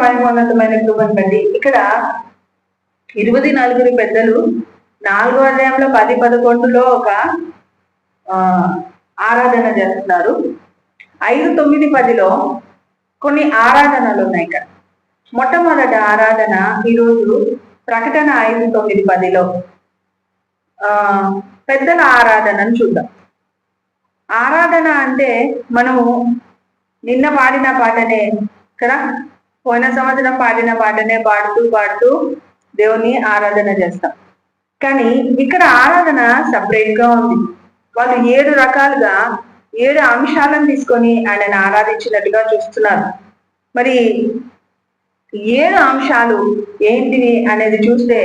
మహిమోన్నతమైన కృపను బట్టి ఇక్కడ 24 పెద్దలు 4వ అధ్యాయంలో 10, 11లో ఒక ఆరాధన చేస్తున్నారు. 5, 9, 10లో కొన్ని ఆరాధనలు ఉన్నాయి. ఇక్కడ మొట్టమొదట ఆరాధన ఈరోజు ప్రకటన 5, 9, 10లో పెద్దల ఆరాధనను చూద్దాం. ఆరాధన అంటే మనము నిన్న పాడిన పాటనే కదా, పోయిన సంవత్సరం పాడిన పాటనే పాడుతూ దేవుని ఆరాధన చేస్తాం. కానీ ఇక్కడ ఆరాధన సపరేట్ గా ఉంది. వాళ్ళు 7 రకాలుగా 7 అంశాలను తీసుకొని ఆయనను ఆరాధించినట్టుగా చూస్తున్నారు. మరి 7 అంశాలు ఏంటివి అనేది చూస్తే,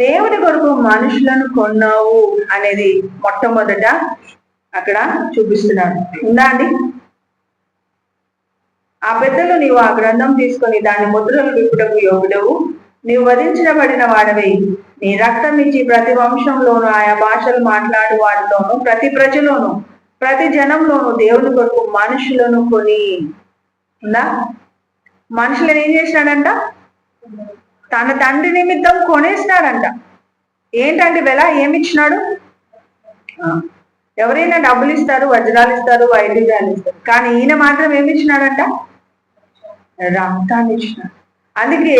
దేవుని కొరకు మనుషులను కొన్నావు అనేది మొట్టమొదట అక్కడ చూపిస్తున్నాడు. ఉందా అండి? ఆ పెద్దలు, నీవు ఆ గ్రంథం తీసుకొని దాని ముద్రలు విప్పుటకు యోగుడవు, నీవు వధించబడిన వాడవై నీ రక్తం ఇచ్చి ప్రతి వంశంలోను ఆయా భాషలు మాట్లాడు వారిలోను ప్రతి ప్రజలోను ప్రతి జనంలోను దేవుని కొరకు మనుషులను కొని. ఉందా? మనుషులను ఏం చేసినాడంట? తన తండ్రి నిమిత్తం కొనేసినాడంట. ఏంటంటే వెల ఏమిచ్చినాడు? ఎవరైనా డబ్బులు ఇస్తారు, వజ్రాలు ఇస్తారు, వైద్యాలు ఇస్తారు. కానీ ఈయన మాత్రం ఏమి ఇచ్చినాడంట? రక్తాన్ని ఇచ్చినాడు. అందుకే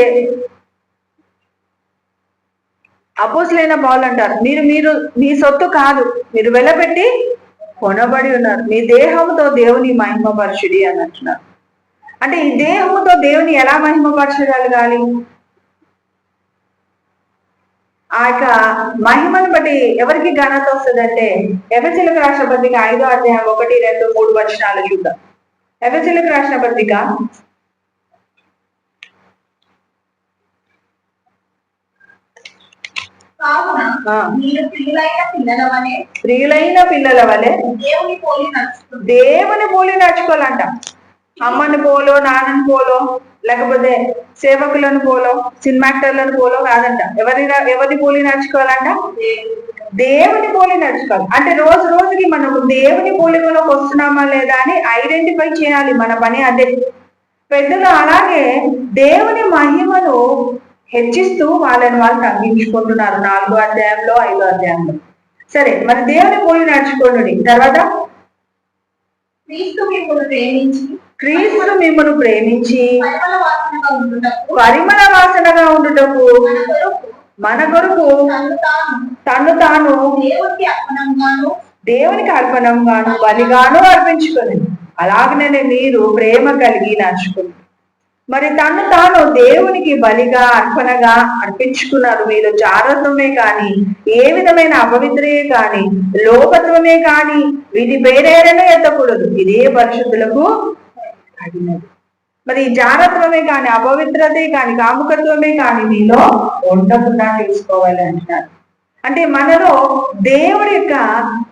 అపోస్తులైన పౌలు అంటారు, మీరు మీ సొత్తు కాదు, మీరు వెలపెట్టి కొనబడి ఉన్నారు, మీ దేహంతో దేవుని మహిమపరచుడి అని అంటున్నారు. అంటే ఈ దేహంతో దేవుని ఎలా మహిమపరచగలగాలి? ఆ యొక్క మహిమను బట్టి ఎవరికి ఘనత వస్తుందంటే, ఎఫెసీయులకు రాసిన పత్రిక 5వ అధ్యాయం 1, 2, 3 వచనాలు చూద్దాం. ఎఫెసీయులకు రాసిన పత్రిక 'ప్రియులైన పిల్లల వలె దేవుని పోలి నడుచుకోవాలంట. అమ్మని పోలో, నాన్నని పోలో, లేకపోతే సేవకులను పోలో, సినిమా యాక్టర్లను పోలో కాదంట. ఎవరిని పోలి నడుచుకోవాలంట? దేవుని పోలి నడుచుకోవాలి. అంటే రోజు రోజుకి మనము దేవుని పోలికలోకి వస్తున్నామా లేదా అని ఐడెంటిఫై చేయాలి. మన పని అదే. పెద్దలు అలాగే దేవుని మహిమను హెచ్చిస్తూ వాళ్ళని వాళ్ళు తగ్గించుకుంటున్నారు 4వ అధ్యాయంలో 5వ అధ్యాయంలో. సరే, మరి దేవుని పోలి నడుచుకోండి. తర్వాత క్రీస్తు మిమ్మల్ని ప్రేమించి పరిమళ వాసనగా ఉండుటకు మన కొరకు తను తాను దేవునికి అర్పణంగాను బలిగాను అర్పించుకొని, అలాగనే మీరు ప్రేమ కలిగి నడుచుకుని మరి తను తాను దేవునికి బలిగా అర్పణగా అర్పించుకున్నారు. మీరు జారత్వమే కానీ, ఏ విధమైన అపవిత్రమే కానీ, లోకత్వమే కానీ వీటి పేరేరనే ఎత్తకూడదు. ఇదే పరిశుద్ధులకు అడిగినది. మరి జారత్వమే కానీ, అపవిత్రతే కానీ, కాముకత్వమే కానీ మీలో ఉండకుండా తెలుసుకోవాలి అంటున్నారు. అంటే మనలో దేవుడి యొక్క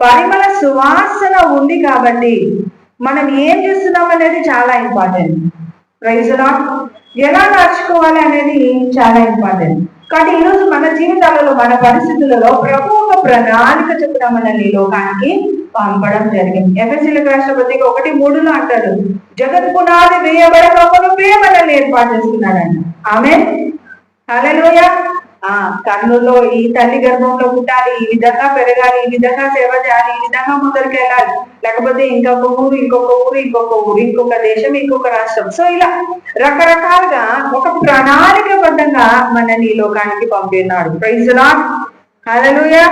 పరిమళ సువాసన ఉంది కాబట్టి మనం ఏం చేస్తున్నాం అనేది చాలా ఇంపార్టెంట్. Praise lord. ఎలా నడుచుకోవాలి అనేది చాలా ఇంపార్టెంట్. కాబట్టి ఈరోజు మన జీవితాలలో, మన పరిస్థితులలో ప్రభు ఒక ప్రణాళిక చొప్పున మనల్ని లోకానికి పంపడం జరిగింది. ఎఫెసీయులకు రాసిన పత్రిక 1:3లో అంటాడు, జగత్ పునాది వేయబడకమునుపే మనల్ని ఏర్పాటు చేస్తున్నాడంట. ఆమేన్. హల్లెలూయా. కర్నూలులో ఈ తల్లి గర్భంలో పుట్టాలి, ఈ విధంగా పెరగాలి, ఈ విధంగా సేవ చేయాలి, ఈ విధంగా ముందరికి వెళ్ళాలి, లేకపోతే ఇంకొక ఊరు, ఇంకొక దేశం, ఇంకొక రాష్ట్రం. సో ఇలా రకరకాలుగా ఒక ప్రణాళికబద్ధంగా మనని లోకానికి పంపినాడు. Praise Lord. హల్లెలూయా.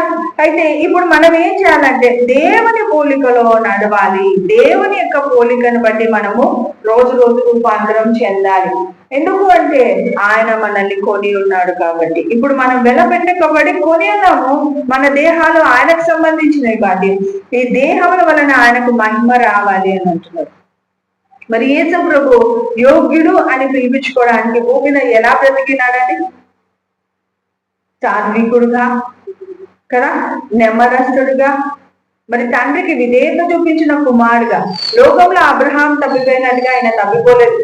అయితే ఇప్పుడు మనం ఏం చేయాలంటే దేవుని పోలికలో నడవాలి. దేవుని యొక్క పోలికను బట్టి మనము రోజు రూపాంతరం చెందాలి. ఎందుకు అంటే ఆయన మనల్ని కొని ఉన్నాడు కాబట్టి. ఇప్పుడు మనం వెలపెట్టకబడి కొని ఉన్నాము. మన దేహాలు ఆయనకు సంబంధించినవి కాబట్టి ఈ దేహముల వలన ఆయనకు మహిమ రావాలి అని అంటున్నారు. మరి యేసు ప్రభు యోగ్యుడు అని పిలిపించుకోవడానికి భూమి మీద ఎలా బ్రతికినాడని? సాత్వికుడుగా కదా, నెమ్మరస్తుడుగా, మరి తండ్రికి విధేయత చూపించిన కుమారుడుగా. లోకంలో అబ్రహాం తప్పిపోయినట్టుగా ఆయన తప్పిపోలేదు,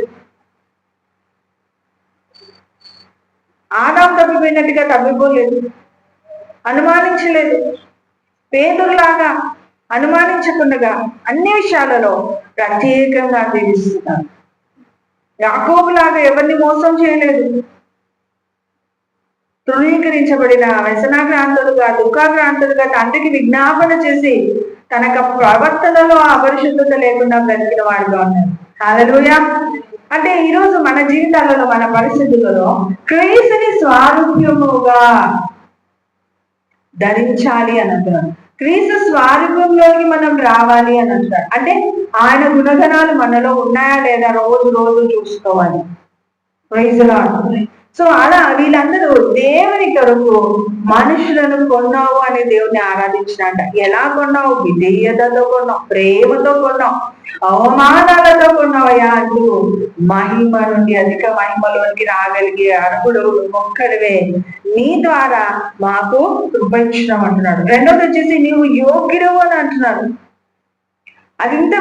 ఆదాం తప్పిపోయినట్టుగా తప్పిపోలేదు, అనుమానించలేదు. పేదరులాగా అనుమానించకుండా అన్ని విషయాలలో ప్రత్యేకంగా జీవిస్తున్నారు. యాకోబులాగా ఎవరిని మోసం చేయలేదు. తృణీకరించబడిన వ్యసనాక్రాంతులుగా దుఃఖాక్రాంతులుగా తండ్రికి విజ్ఞాపన చేసి తన ప్రవర్తనలో అపరిశుద్ధత లేకుండా బ్రతికిన వాడుగా ఉన్నారు. హల్లెలూయా. అంటే ఈరోజు మన జీవితాలలో మన పరిస్థితులలో క్రీస్తుని స్వారూప్యముగా ధరించాలి అని అంటున్నాడు. క్రీస్తు స్వారూప్యంలోకి మనం రావాలి అని అంటారు. అంటే ఆయన గుణగణాలు మనలో ఉన్నాయా లేదా రోజు రోజు చూసుకోవాలి. Praise lord. సో అలా వీళ్ళందరూ దేవుని కొరకు మనుషులను కొన్నావు అని దేవుని ఆరాధించినట్ట. ఎలా కొన్నావు? విధేయతతో కొన్నావు, ప్రేమతో కొన్నావు, అవమానాలతో కొన్నావయ్యా అంటూ మహిమ నుండి అధిక మహిమలోనికి రాగలిగే అర్హుడు ఒక్కడివే, నీ ద్వారా మాకు కృపించడం అంటున్నాడు. రెండోది వచ్చేసి నీవు యోగ్యుడు అని అంటున్నాడు. అది ఇంత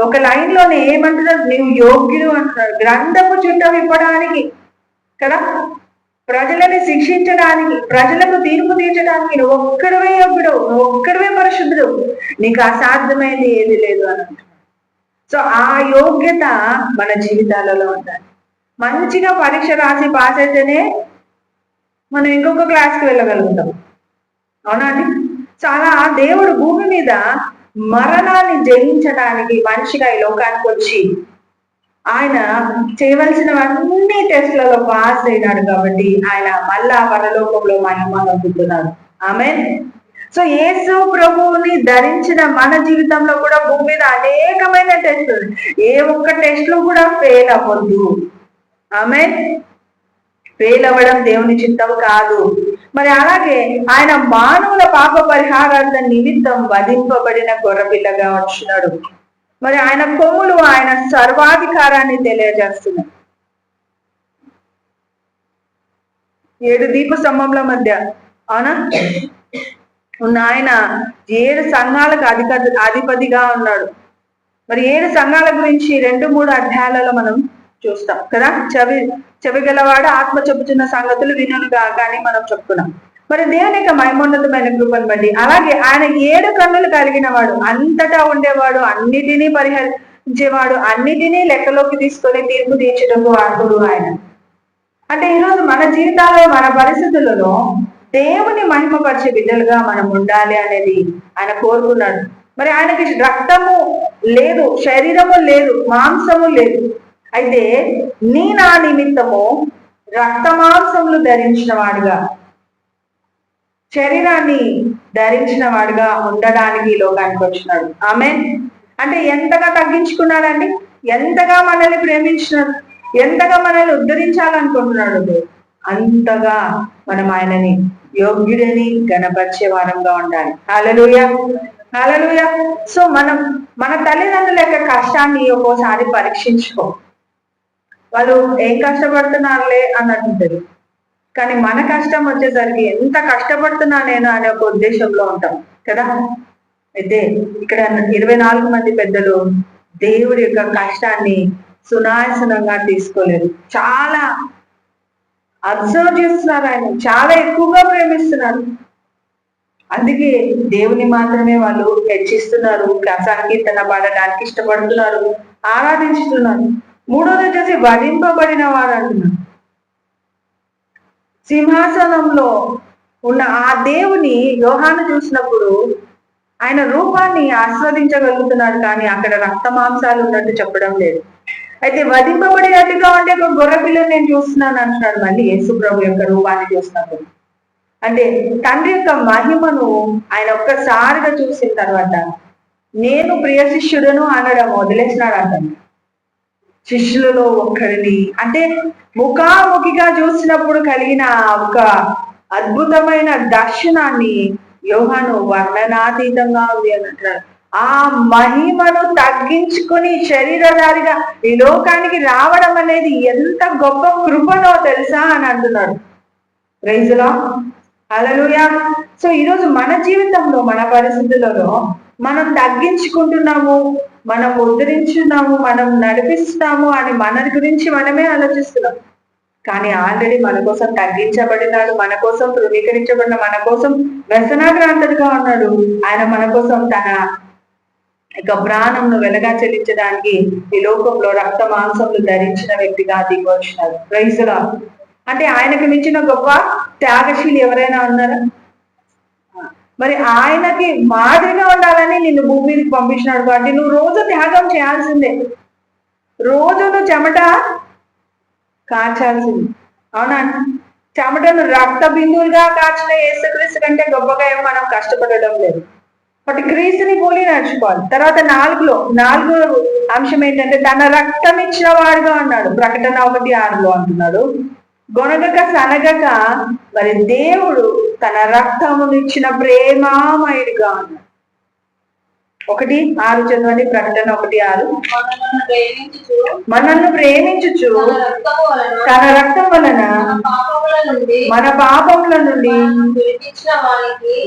ఒక లైన్ లోనే ఏమంటున్నాడు? నీవు యోగ్యుడు అంటున్నాడు. గ్రంథము చుట్ట విప్పడానికి కదా, ప్రజలని శిక్షించడానికి, ప్రజలకు తీర్పు తీర్చడానికి నువ్వు ఒక్కడవే యోగ్యుడు, నువ్వు ఒక్కడవే పరిశుద్ధుడు, నీకు అసాధ్యమైనది ఏది లేదు అని అంటున్నాడు. సో ఆ యోగ్యత మన జీవితాలలో ఉండాలి. మంచిగా పరీక్ష రాసి పాస్ అయితేనే మనం ఇంకొక క్లాస్కి వెళ్ళగలుగుతాం. అవునా అండి? సో అలా దేవుడు భూమి మీద మరణాన్ని జయించడానికి మనిషిగా ఈ లోకానికి వచ్చి ఆయన చేయవలసినవన్నీ టెస్ట్లలో పాస్ అయినాడు కాబట్టి ఆయన మళ్ళా పరలోకంలో మహిమ పొందుతున్నాడు. ఆమేన్. సో యేసు ప్రభువుని ధరించిన మన జీవితంలో కూడా భూమి మీద అనేకమైన టెస్టులు, ఏ ఒక్క టెస్ట్ లో కూడా ఫెయిల్ అవ్వద్దు. ఆమేన్. ఫెయిల్ అవ్వడం దేవుని చిత్తం కాదు. మరి అలాగే ఆయన మానవుల పాప పరిహారార్థ నిమిత్తం వధింపబడిన గొర్రెపిల్లగా వచ్చినాడు. మరి ఆయన కొమ్ములు ఆయన సర్వాధికారాన్ని తెలియజేస్తున్నాయి. 7 దీప స్తంభముల మధ్య అవునా ఉన్న ఆయన 7 సంఘాలకు అధిపతిగా ఉన్నాడు. మరి 7 సంఘాల గురించి 2-3 అధ్యాయాలలో మనం చూస్తాం కదా. చెవి గలవాడు ఆత్మ చెబుతున్న సంగతులు వినుగా కానీ మనం చెప్పుకున్నాం. మరి దేవుని యొక్క మహిమోన్నతమైన కృపను బట్టి అలాగే ఆయన 7 కన్నులు కలిగిన వాడు, అంతటా ఉండేవాడు, అన్నిటినీ పరిహరించేవాడు, అన్నిటినీ లెక్కలోకి తీసుకొని తీర్పు తీర్చడము అర్హుడు ఆయన. అంటే ఈరోజు మన జీవితాల్లో మన పరిస్థితులలో దేవుని మహిమపరిచే బిడ్డలుగా మనం ఉండాలి అనేది ఆయన కోరుకున్నాడు. మరి ఆయనకి రక్తము లేదు, శరీరము లేదు, మాంసము లేదు. అయితే నా నిమిత్తము రక్త మాంసములు ధరించిన వాడుగా, శరీరాన్ని ధరించిన వాడుగా ఉండడానికి లోకానికి వచ్చినాడు. ఆమేన్. అంటే ఎంతగా తగ్గించుకున్నాడండి, ఎంతగా మనల్ని ప్రేమించినాడు, ఎంతగా మనల్ని ఉద్ధరించాలనుకుంటున్నాడు. అంతగా మనం ఆయనని యోగ్యుడని గణపరిచే వారంగా ఉండాలి. హల్లెలూయా, హల్లెలూయా. సో మన తల్లిదండ్రుల యొక్క కష్టాన్ని ఒక్కోసారి పరీక్షించుకో. వాళ్ళు ఏం కష్టపడుతున్నారులే అన్నట్టుంటది, కానీ మన కష్టం వచ్చేసరికి ఎంత కష్టపడుతున్నా నేను అనే ఒక ఉద్దేశంలో ఉంటాం కదా. అయితే ఇక్కడ 24 మంది పెద్దలు దేవుడి యొక్క కష్టాన్ని సునాయాసనంగా తీసుకోలేదు. చాలా అబ్జర్వ్ చేస్తున్నారు, ఆయన చాలా ఎక్కువగా ప్రేమిస్తున్నారు. అందుకే దేవుని మాత్రమే వాళ్ళు హెచ్చిస్తున్నారు, సంకీర్తన పాడడానికి ఇష్టపడుతున్నారు, ఆరాధించుతున్నారు. మూడోది వచ్చేసి వధింపబడిన వారు అంటున్నారు. సింహాసనంలో ఉన్న ఆ దేవుని యోహాను చూసినప్పుడు ఆయన రూపాన్ని ఆస్వాదించగలుగుతున్నాడు, కానీ అక్కడ రక్త మాంసాలు ఉన్నట్టు చెప్పడం లేదు. అయితే వధింపబడినట్టుగా ఉండే ఒక గొర్రె పిల్లని నేను చూస్తున్నాను అంటున్నాడు. మళ్ళీ యేసు ప్రభు యొక్క రూపాన్ని చూసినప్పుడు అంటే తండ్రి యొక్క మహిమను ఆయన ఒక్కసారిగా చూసిన తర్వాత నేను ప్రియ శిష్యుడను అనడం వదిలేసినాడు అంటాను. శిష్యులలో ఒక్కడిని అంటే ముఖాముఖిగా చూసినప్పుడు కలిగిన ఒక అద్భుతమైన దర్శనాన్ని యోహాను వర్ణనాతీతంగా ఉంది అని అంటున్నాడు. ఆ మహిమను తగ్గించుకుని శరీరధారిగా ఈ లోకానికి రావడం అనేది ఎంత గొప్ప కృపనో తెలుసా అని అంటున్నాడు. ప్రైజ్ లార్డ్, హల్లెలూయా. సో ఈరోజు మన జీవితంలో మన పరిస్థితులలో మనం తగ్గించుకుంటున్నాము, మనం ఉద్ధరించున్నాము, మనం నడిపిస్తున్నాము అని మన గురించి మనమే ఆలోచిస్తున్నాం. కానీ ఆల్రెడీ మన కోసం తగ్గించబడినాడు, మన కోసం ధృవీకరించబడిన, మన కోసం వ్యసనాగ్రాంతుడిగా ఉన్నాడు. ఆయన మన కోసం తన ఇక ప్రాణంను వెలగా చెల్లించడానికి ఈ లోకంలో రక్త మాంసములు ధరించిన వ్యక్తిగా దిగి వచ్చినారు. Praise Lord. అంటే ఆయనకు మించిన గొప్ప త్యాగశీలి ఎవరైనా ఉన్నారా? మరి ఆయనకి మాదిరిగా ఉండాలని నిన్ను భూమి మీదకి పంపించినాడు కాబట్టి నువ్వు రోజు త్యాగం చేయాల్సిందే, రోజు నువ్వు చెమట కాచాల్సింది. అవునా? చెమటను రక్త బిందువులుగా కాచిన యేసుక్రీస్తు కంటే గొప్పగా ఏం మనం కష్టపడడం లేదు. బట్ క్రీస్తుని పోలి నడుచుకోవాలి. తర్వాత నాలుగో అంశం ఏంటంటే తన రక్తం ఇచ్చిన వాడుగా అన్నాడు. ప్రకటన 1:6 అంటున్నాడు, గొనగక సనగక మరి దేవుడు తన రక్తమునిచ్చిన ప్రేమామయుడిగా అన్నాడు. 1:6 చదవండి. ప్రకటన 1:6. మనల్ని ప్రేమించుచు తన రక్తం వలన మన పాపముల నుండి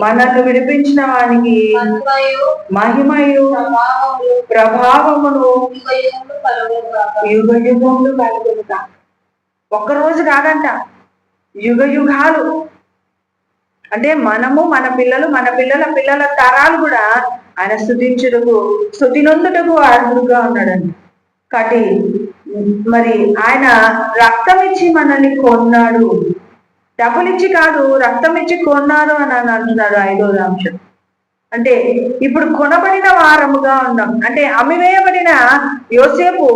మనల్ని విడిపించిన వానికి మహిమయు ప్రభావమును యుగ యుగములు కలుగుతా. ఒక్కరోజు కాదంట, యుగ యుగాలు. అంటే మనము, మన పిల్లల పిల్లల తరాలు కూడా ఆయన స్తుతి నొందుటకు అర్హుడుగా ఉన్నాడండి. కాబట్టి మరి ఆయన రక్తం ఇచ్చి మనల్ని కొన్నాడు. డబ్బులిచ్చి కాదు, రక్తం ఇచ్చి కొన్నారు అని అంటున్నాడు 5వ అంశం. అంటే ఇప్పుడు కొనబడిన వారముగా ఉన్నాం. అంటే అమ్మివేయబడిన యోసేపు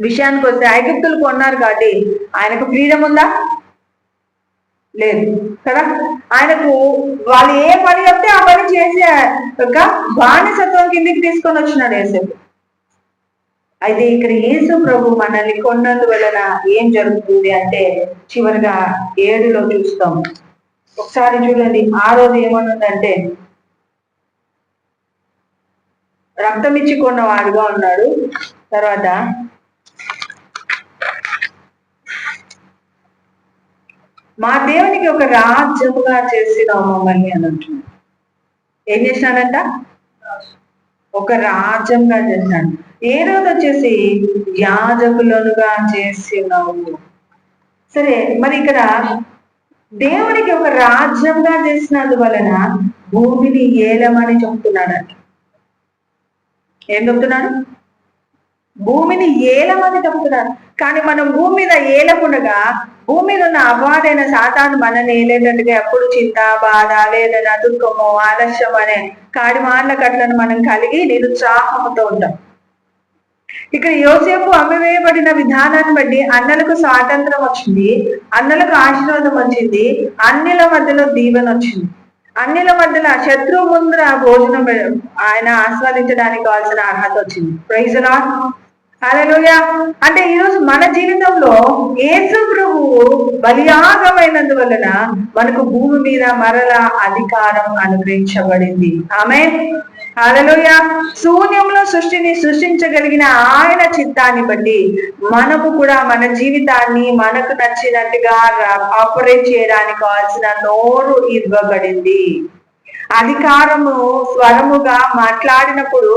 విషయానికి వస్తే ఐగుప్తులు కొన్నారు కాబట్టి ఆయనకు ఫ్రీడమ్ ఉందా? లేదు కదా. ఆయనకు వాళ్ళు ఏ పని చెప్తే ఆ పని చేసే ఒక బానిసత్వం కిందికి తీసుకొని వచ్చినాడు యేసేపు. అయితే ఇక్కడ యేసు ప్రభు మనల్ని కొన్నందువలన ఏం జరుగుతుంది అంటే చివరిగా 7లో చూస్తాం. ఒకసారి చూడండి. 6వది ఏమనుందంటే రక్తం ఇచ్చి కొన్నవాడుగా ఉన్నాడు. తర్వాత మా దేవునికి ఒక రాజ్యముగా చేసినావు మమ్మల్ని అని అంటున్నాడు. ఏం చేసినాడంట? ఒక రాజ్యంగా చేసినాడు. ఏడోది వచ్చేసి యాజకులనుగా చేసినావు. సరే, మరి ఇక్కడ దేవునికి ఒక రాజ్యంగా చేసినందువలన భూమిని ఏలమని చెప్తున్నాడంట. ఏం చెప్తున్నాడు? భూమిని ఏలమని చెప్తున్నాడు. కానీ మనం భూమి మీద ఏలకుండగా భూమి మీద ఉన్న అపవాదైన సాతాను మనల్ని ఏలేటట్టుగా ఎప్పుడు చింత, బాధ, వేదన, దుఃఖము, ఆలస్యం అనే కాడిమార్ల కట్లను మనం కలిగి నిరుత్సాహంతో ఉంటాం. ఇక్కడ యోసేపు అమ్మివేయబడిన విధానాన్ని బట్టి అన్నలకు స్వాతంత్రం వచ్చింది, అన్నలకు ఆశీర్వాదం వచ్చింది, అన్యుల మధ్యలో దీవెన వచ్చింది. అన్యుల మధ్యలో శత్రువు ముందర భోజనం ఆయన ఆస్వాదించడానికి కావాల్సిన అర్హత వచ్చింది. Praise Lord. హల్లెలూయా. అంటే ఈరోజు మన జీవితంలో యేసు ప్రభువు బలియాగమైనందువలన మనకు భూమి మీద మరల అధికారం అనుగ్రహించబడింది. ఆమేన్. హల్లెలూయా. శూన్యంలో సృష్టిని సృష్టించగలిగిన ఆయన చిత్తాన్ని బట్టి మనకు కూడా మన జీవితాన్ని మనకు నచ్చినట్టుగా ఆపరేట్ చేయడానికి కావాల్సిన నోరు ఇవ్వబడింది. అధికారము స్వరముగా మాట్లాడినప్పుడు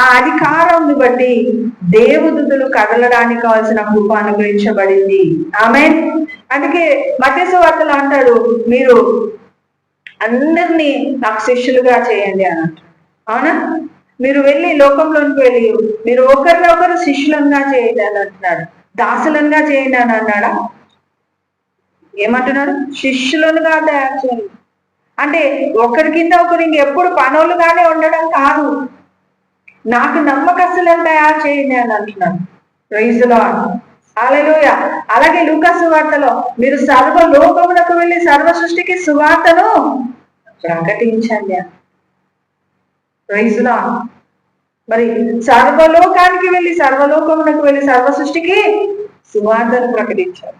ఆ అధికారాన్ని బట్టి దేవదూతలు కదలడానికి కావాల్సిన కృప అనుగ్రహించబడింది. ఆమేన్. అందుకే మత్తయి సువార్తలో అంటాడు, మీరు అందరినీ నాకు శిష్యులుగా చేయండి అని అంటాడు. అవునా? మీరు వెళ్ళి లోకంలోనికి వెళ్ళి మీరు ఒకరినొకరు శిష్యులంగా చేయండి అని అంటున్నాడు. దాసులంగా చేయండి అని అన్నాడా? ఏమంటున్నాడు? శిష్యులుగా తయారు చేయండి. అంటే ఒకరి కింద ఒకరు ఇంకెప్పుడు పనులుగానే ఉండడం కాదు, నాకు నమ్మకస్తులను తయారు చేయండి అని అంటున్నాడు. Praise Lord. హల్లెలూయా. అలాగే లూకా సువార్తలో మీరు సర్వ లోకములకు వెళ్ళి సర్వ సృష్టికి సువార్తను ప్రకటించండి. Praise Lord. మరి సర్వలోకానికి వెళ్ళి సర్వలోకమునకు వెళ్ళి సర్వ సృష్టికి సువార్తను ప్రకటించాలి.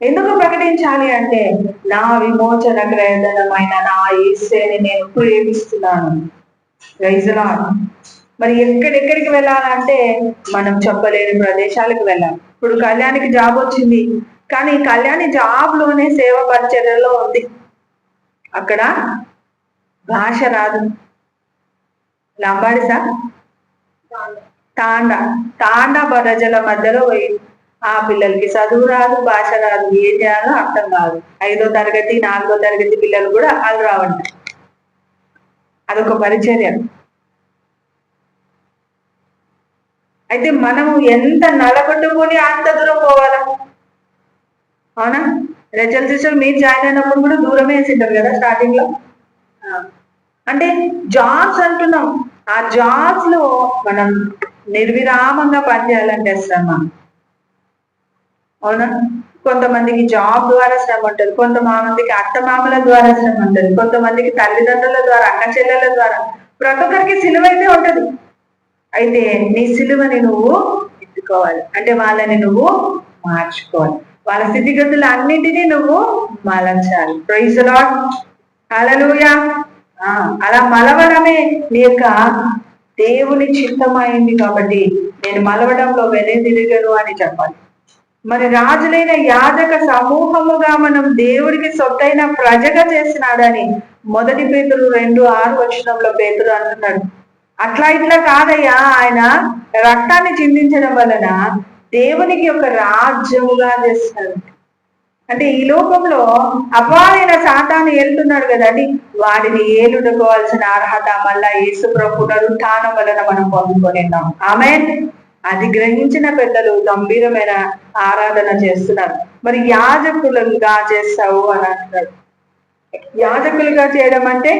ఎందుకు ప్రకటించాలి అంటే నా విమోచన క్రయధనమైన నా యేసుని నేను ప్రేమిస్తున్నాను. Praise Lord. మరి ఎక్కడెక్కడికి వెళ్ళాలంటే మనం చెప్పలేని ప్రదేశాలకు వెళ్ళాలి. ఇప్పుడు కళ్యాణికి జాబ్ వచ్చింది, కానీ కళ్యాణి జాబ్ లోనే సేవ పరిచర్యలో ఉంది. అక్కడ భాష రాదు. లంబాడిసా తాండా ప్రజల మధ్యలో పోయి ఆ పిల్లలకి చదువు రాదు, భాష రాదు, ఏం చేయాలో అర్థం కాదు. 5వ తరగతి 4వ తరగతి పిల్లలు కూడా వాళ్ళు రావంట. అదొక పరిచర్య. అయితే మనము ఎంత నలగొట్టుకొని అంత దూరం పోవాలా? అవునా? రెచల్ సిస్టర్ మీరు జాయిన్ అయినప్పుడు కూడా దూరమే వేసింటారు కదా స్టార్టింగ్ లో. అంటే జాబ్స్ అంటున్నాం, ఆ జాబ్స్ లో మనం నిర్విరామంగా పనిచేయాలంటే శ్రమ. అవునా? కొంతమందికి జాబ్ ద్వారా శ్రమ ఉంటుంది, కొంతమందికి అత్తమామల ద్వారా శ్రమ ఉంటుంది, కొంతమందికి తల్లిదండ్రుల ద్వారా, అక్క చెల్లెల ద్వారా. ప్రతి ఒక్కరికి సిలువ అయితే ఉంటుంది. అయితే నీ సిలువని నువ్వు ఎత్తుకోవాలి, అంటే వాళ్ళని నువ్వు మార్చుకోవాలి, వాళ్ళ స్థితిగతులు అన్నిటినీ నువ్వు మలచాలి. ప్రైజ్ ది లార్డ్, హల్లెలూయా. అలా మలవడమే నీ యొక్క దేవుని చిత్తమైంది కాబట్టి నేను మలవడంలో వెనుదిరగను అని చెప్పాలి. మరి రాజులైన యాజక సమూహముగా మనం దేవుడికి సొత్తైన ప్రజగా చేసినాడని 1 పేతురు 2:6 పేతురు అంటున్నాడు. అట్లా ఇట్లా కాదయ్యా, ఆయన రక్తాన్ని చిందించడం వలన దేవునికి ఒక రాజ్యముగా చేస్తున్నాడు. అంటే ఈ లోకంలో అపవాదైన సాతాను ఏలుతున్నాడు కదండి, వాడిని ఏలుడుకోవాల్సిన అర్హత మళ్ళా యేసు ప్రభు పునరుత్థానం వలన మనం పొందుకొనిన్నాం. ఆమేన్. అది గ్రహించిన పెద్దలు గంభీరమైన ఆరాధన చేస్తున్నారు. మరి యాజకులుగా చేస్తావు అని అంటున్నాడు. యాజకులుగా చేయడం అంటే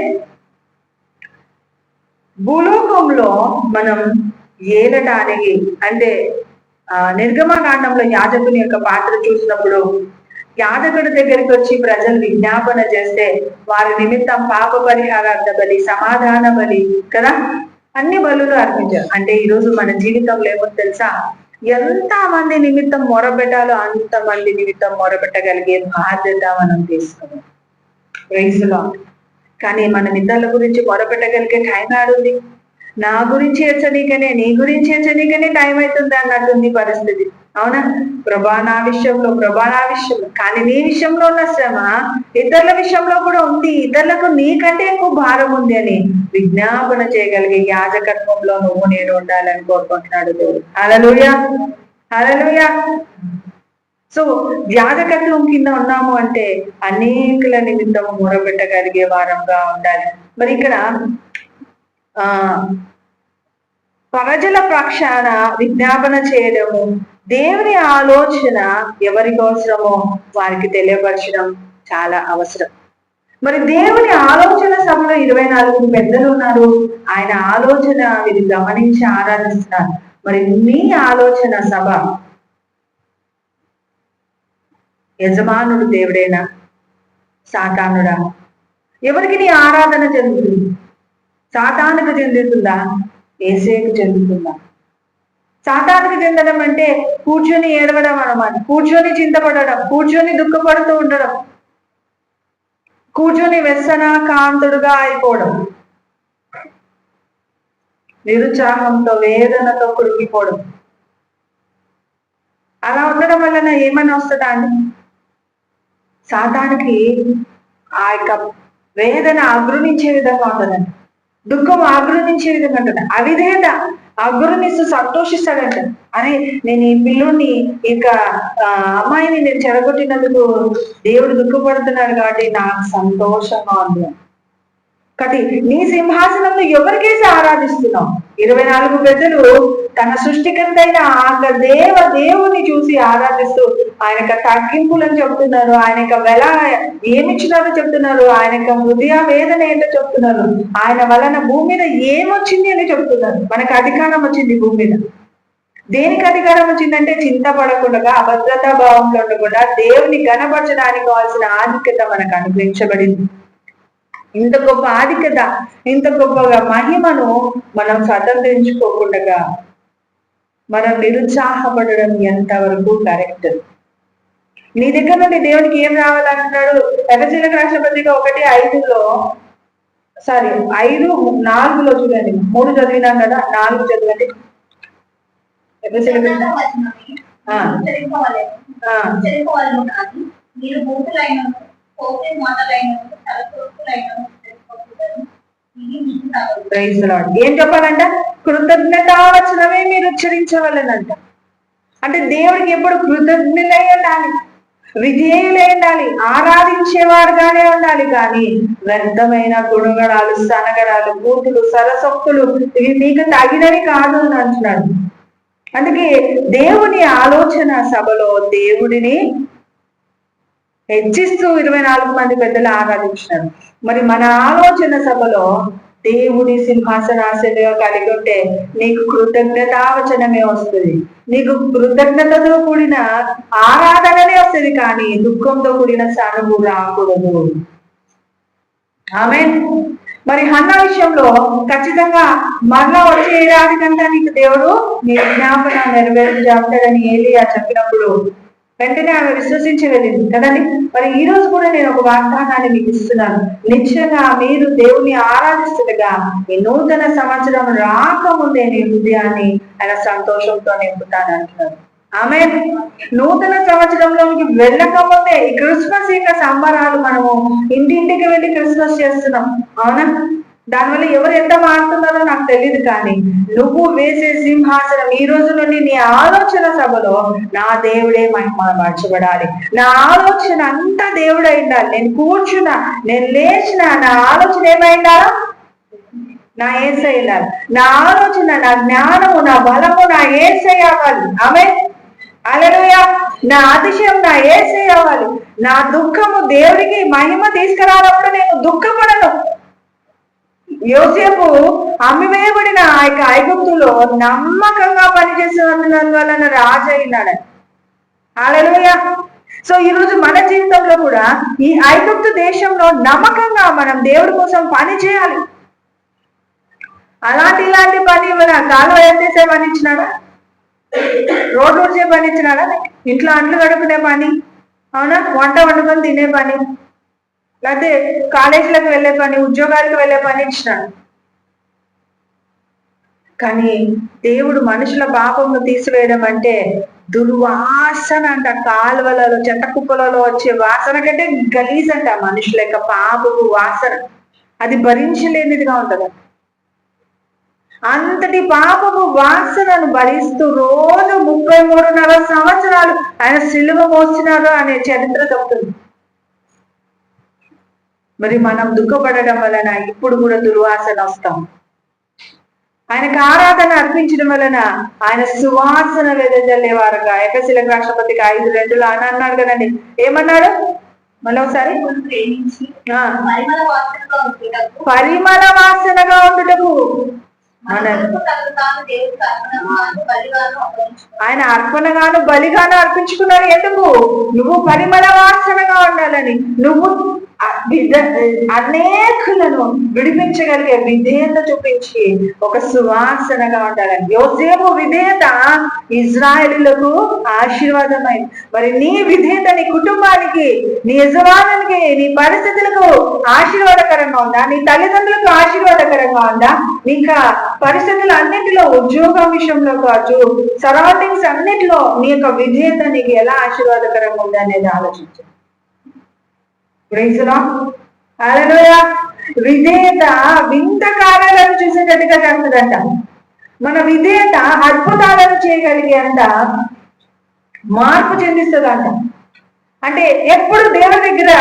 భూలోకంలో మనం ఏలటానికి, అంటే నిర్గమకాండంలో యాజకుని యొక్క పాత్ర చూసినప్పుడు యాజకుడి దగ్గరికి వచ్చి ప్రజలు విజ్ఞాపన చేస్తే వారి నిమిత్తం పాప పరిహారార్థ బలి, సమాధాన బలి కదా, అన్ని బలులు అర్పించారు. అంటే ఈరోజు మన జీవితంలో ఏమో తెలుసా, ఎంత మంది నిమిత్తం మొరపెట్టాలో అంతమంది నిమిత్తం మొరపెట్టగలిగే బాధ్యత మనం తీసుకున్నాం. Praise Lord. కానీ మనం ఇతరుల గురించి మొరపెట్టగలిగే టైం ఆడుంది. నా గురించి హెచ్చరికనే, నీ గురించి హెచ్చరికనే టైం అవుతుంది అన్నట్టుంది పరిస్థితి. అవునా? ప్రభా నా విషయంలో, ప్రభా నా విషయంలో. కానీ నీ విషయంలో ఉన్న శ్రమ ఇతరుల విషయంలో కూడా ఉంది. ఇతరులకు నీకంటే ఎక్కువ భారం ఉంది అని విజ్ఞాపన చేయగలిగే యాజకత్వంలో నువ్వు నేను ఉండాలని కోరుకుంటున్నాడు దేవుడు. హల్లెలూయా, హల్లెలూయా. సో యాజకత్వం కింద ఉన్నాము అంటే అనేకుల నిమిత్తము మొరపెట్టగలిగే వారంగా ఉండాలి. మరి ఇక్కడ ప్రజల పక్షాన విజ్ఞాపన చేయడము, దేవుని ఆలోచన ఎవరికి అవసరమో వారికి తెలియపరచడం చాలా అవసరం. మరి దేవుని ఆలోచన సభలో 24 పెద్దలు ఉన్నారు. ఆయన ఆలోచన వీరు గమనించి ఆరాధిస్తున్నారు. మరి మీ ఆలోచన సభ యజమానుడు దేవుడేనా, సాతానుడా? ఎవరికి నీ ఆరాధన చెందుతుంది? సాతానుకు చెందుతుందా, యేసేకు చెందుతుందా? సాతానుకు చెందడం అంటే కూర్చొని ఏడవడం అన్నమాట, కూర్చొని చింతపడడం, కూర్చొని దుఃఖపడుతూ ఉండడం, కూర్చొని వ్యసన కాంతుడుగా అయిపోవడం, నిరుత్సాహంతో వేదనతో కురిగిపోవడం. అలా ఉండడం వలన ఏమని వస్తుందా అండి? సాతానికి ఆ యొక్క వేదన అగ్రునించే విధంగా ఉంటుందండి, దుఃఖం అగ్రునించే విధంగా ఉంటుంది, అవిధేయత అగ్రునిస్తూ సంతోషిస్తాడంట. అరే నేను ఈ పిల్లుని, ఇక అమ్మాయిని నేను చెడగొట్టినందుకు దేవుడు దుఃఖపడుతున్నాడు కాబట్టి నాకు సంతోషంగా ఉంది. కాబట్టి నీ సింహాసనంలో ఎవరికేసి ఆరాధిస్తున్నావు? 24 పెద్దలు తన సృష్టికర్త అయిన దేవుని చూసి ఆరాధిస్తూ ఆయన తగ్గింపులని చెప్తున్నారు, ఆయన వెల ఏమిచ్చినారో చెప్తున్నారు, ఆయన హృదయ వేదన ఏంటో చెప్తున్నారు, ఆయన వలన భూమి మీద ఏమొచ్చింది అని చెప్తున్నారు. మనకు అధికారం వచ్చింది భూమి మీద. దేనికి అధికారం వచ్చిందంటే చింతపడకుండా, అభద్రతా భావంలో ఉండకుండా దేవుని గణపరచడానికి కావాల్సిన ఆధిక్యత మనకు అనుగ్రహించబడింది. ఇంత గొప్ప ఆధిక్యత, ఇంత గొప్పగా మహిమను మనం స్వతంత్రించుకోకుండా మనం నిరుత్సాహపడడం ఎంతవరకు కరెక్ట్? నీ దగ్గర నుండి దేవునికి ఏం రావాలంటున్నాడు? ఎఫెసీయులకు రాసిన పత్రిక 1:5 5:4 చూడండి. 3 చదివినాం కదా, 4 చదవండి. ఏం చెప్పాలంట? కృతజ్ఞతావచనమే మీరు ఉచ్చరించవలనంట. అంటే దేవుడికి ఎప్పుడు కృతజ్ఞులై ఉండాలి, విధేయులై ఉండాలి, ఆరాధించేవారుగానే ఉండాలి. కానీ వ్యర్థమైన గుణగణాలు, సనగరాలు, బూతులు, సరసొక్తులు ఇవి మీకు తగినవి కాదు అని అంటున్నాడు. అందుకే దేవుని ఆలోచన సభలో దేవుడిని హెచ్చిస్తూ 24 మంది పెద్దలు ఆరాధించినారు. మరి మన ఆలోచన సభలో దేవుడి సింహాసనాసనగా కలిగి ఉంటే నీకు కృతజ్ఞతావచనమే వస్తుంది, నీకు కృతజ్ఞతతో కూడిన ఆరాధననే వస్తుంది, కానీ దుఃఖంతో కూడిన సనుగు రాకూడదు. ఆమేన్. మరి హన్నా విషయంలో ఖచ్చితంగా మరలా వచ్చే ఏడాది కంటే నీకు దేవుడు నీ విజ్ఞాపన నెరవేర్చాడని ఏలియా చెప్పినప్పుడు వెంటనే ఆమె విశ్వసించి వెళ్ళింది కదండి. మరి ఈ రోజు కూడా నేను ఒక వాగ్దానాన్ని మీకు ఇస్తున్నాను. నిశ్చయంగా మీరు దేవుని ఆరాధిస్తుండగా ఈ నూతన సంవత్సరం రాకముందే నీ హృదయాన్ని ఆయన సంతోషంతో నింపుతాను అంటున్నారు. ఆమె నూతన సంవత్సరంలోకి వెళ్ళకముందే ఈ క్రిస్మస్ యొక్క సంబరాలు మనము ఇంటింటికి వెళ్ళి క్రిస్మస్ చేస్తున్నాం, అవునా? దానివల్ల ఎవరు ఎంత మారుతున్నారో నాకు తెలియదు, కానీ నువ్వు వేసే సింహాసనం ఈ రోజు నుండి నీ ఆలోచన సభలో నా దేవుడే మహిమపరచబడాలి, నా ఆలోచన అంతా దేవుడై ఉండాలి. నేను కూర్చున్నా, నేను లేచిన, నా ఆలోచన ఏమైండాలా? నా యేసయ్య ఉండాలి. నా ఆలోచన, నా జ్ఞానము, నా బలము నా యేసయ్య అవ్వాలి. ఆమె హల్లెలూయా. నా అతిశయం నా యేసయ్య అవ్వాలి. నా దుఃఖము దేవుడికి మహిమ తీసుకురానప్పుడు నేను దుఃఖపడను. యోసేపు అమ్మివేయబడిన ఆ యొక్క ఐగుప్తులో నమ్మకంగా పనిచేస్తున్నందు వలన రాజు అయినాడు. హల్లెలూయా. సో ఈ రోజు మన జీవితంలో కూడా ఈ ఐగుప్తు దేశంలో నమ్మకంగా మనం దేవుడి కోసం పని చేయాలి. ఇలాంటి పని మన కాలువ ఎత్తేసే పని ఇచ్చినాడా? రోడ్డు ఊడ్చే పని ఇచ్చినాడా? ఇంట్లో అంట్లు గడుపునే పని, అవునా? వంట వండుకొని తినే పని, లేకపోతే కాలేజీలకు వెళ్ళే పని, ఉద్యోగాలకు వెళ్ళే పని ఇచ్చినాడు. కానీ దేవుడు మనుషుల పాపము తీసివేయడం అంటే దుర్వాసన అంట. కాలువలలో, చెత్త కుప్పలలో వచ్చే వాసన కంటే గలీజ్ అంట మనుషుల యొక్క పాపపు వాసన. అది భరించలేనిదిగా ఉంటది. అంతటి పాపపు వాసనను భరిస్తూ రోజు 33.5 సంవత్సరాలు ఆయన సిలువ మోసినారు అనే చరిత్ర చెప్తుంది. మరి మనం దుఃఖపడడం వలన ఇప్పుడు కూడా దుర్వాసన వస్తాం. ఆయనకు ఆరాధన అర్పించడం వలన ఆయన సువాసన వెదజల్లేవారుగా. ఎఫెసీయులకు రాసిన పత్రిక 5:2 అని అన్నాడు కదండి. ఏమన్నాడు? మళ్ళీ ఒకసారి, పరిమళ వాసనగా ఉండుటకు ఆయన అర్పణగాను బలిగాను అర్పించుకున్నాడు. ఎందుకు? నువ్వు పరిమళ వాసనగా ఉండాలని, నువ్వు అనేకులను విడిపించగలిగే విధేయత చూపించి ఒక సువాసనగా ఉండాలని. యోసేపు విధేయత ఇజ్రాయేలులకు ఆశీర్వాదమైంది. మరి నీ విధేయత నీ కుటుంబానికి, నీ యజమానునికి, నీ పరిస్థితులకు ఆశీర్వాదకరంగా ఉందా? నీ తల్లిదండ్రులకు ఆశీర్వాదకరంగా ఉందా? ఇంకా పరిస్థితులు అన్నిటిలో, ఉద్యోగం విషయంలో కావచ్చు, సరౌండింగ్స్ అన్నిటిలో నీ యొక్క విధేయత నీకు ఎలా ఆశీర్వాదకరంగా ఉంది అనేది ఆలోచించు. హల్లెలూయా. విధేయత వింత కార్యాలను చూసేటట్టుగా చేస్తుందంట. మన విధేయత అద్భుతాలను చేయగలిగేంత మార్పు చెందిస్తుందంట. అంటే ఎప్పుడు దేవుడి దగ్గర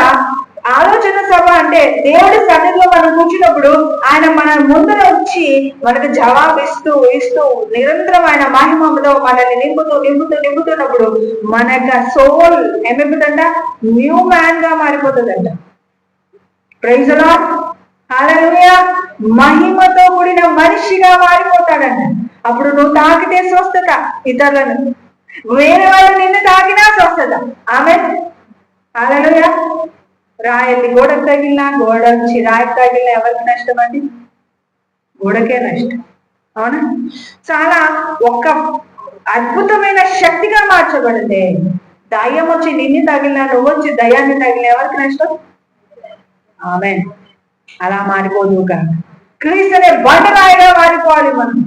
ఆలోచన సభ అంటే దేవుడి సన్నిధిలో మనం కూర్చున్నప్పుడు ఆయన మన ముందర వచ్చి మనకు జవాబు ఇస్తూ నిరంతరం ఆయన మహిమతో మనల్ని నింపుతున్నప్పుడు మన యొక్క సోల్ ఏమైపోతుందంట? న్యూ మ్యాన్ గా మారిపోతుందంట. Praise the Lord. హల్లెలూయా. మహిమతో కూడిన మనిషిగా మారిపోతాడంట. అప్పుడు నువ్వు తాకితే స్వస్థత, ఇతరులను, వేరే వాళ్ళు నిన్ను తాకినా స్వస్థత. ఆమేన్. హల్లెలూయా. రాయల్ని గోడకు తగిలినా, గోడకి రాయికి తగిలినా ఎవరికి నష్టం అండి? గోడకే నష్టం, అవునా? చాలా ఒక అద్భుతమైన శక్తిగా మార్చబడితే దయ్యం వచ్చి నిన్ను తగిలినా, నువ్వు వచ్చి దయ్యాన్ని తగిలిన ఎవరికి నష్టం? ఆమేన్. అలా మారిపోదుగా. క్రీస్తు అనే బండరాయిగా మారిపోవాలి మనం.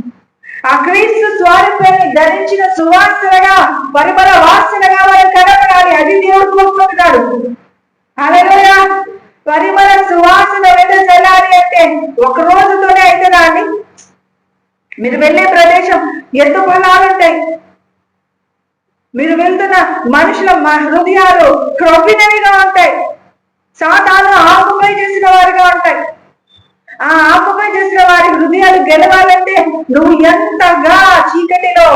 ఆ క్రీస్తు స్వరూపాన్ని ధరించిన సువాసనగా, పరిమళ వాసనగా మనం కనబడాలి. అది దేవుడు కోరుకుంటున్నాడు. హల్లెలూయా. పరిమళ సువాసన వెదజల్లాలి అంటే ఒక రోజుతోనే అవుతుందా అండి? మీరు వెళ్ళే ప్రదేశం ఎత్తు పొలాలు ఉంటాయి, మీరు వెళ్తున్న మనుషుల హృదయాలు క్రొవ్వినవిగా ఉంటాయి, సాతాను ఆకుపై చేసిన వారిగా ఉంటాయి. ఆ ఆకుపై చేసిన వారి హృదయాలు గెలవాలంటే నువ్వు ఎంతగా చీకటిలో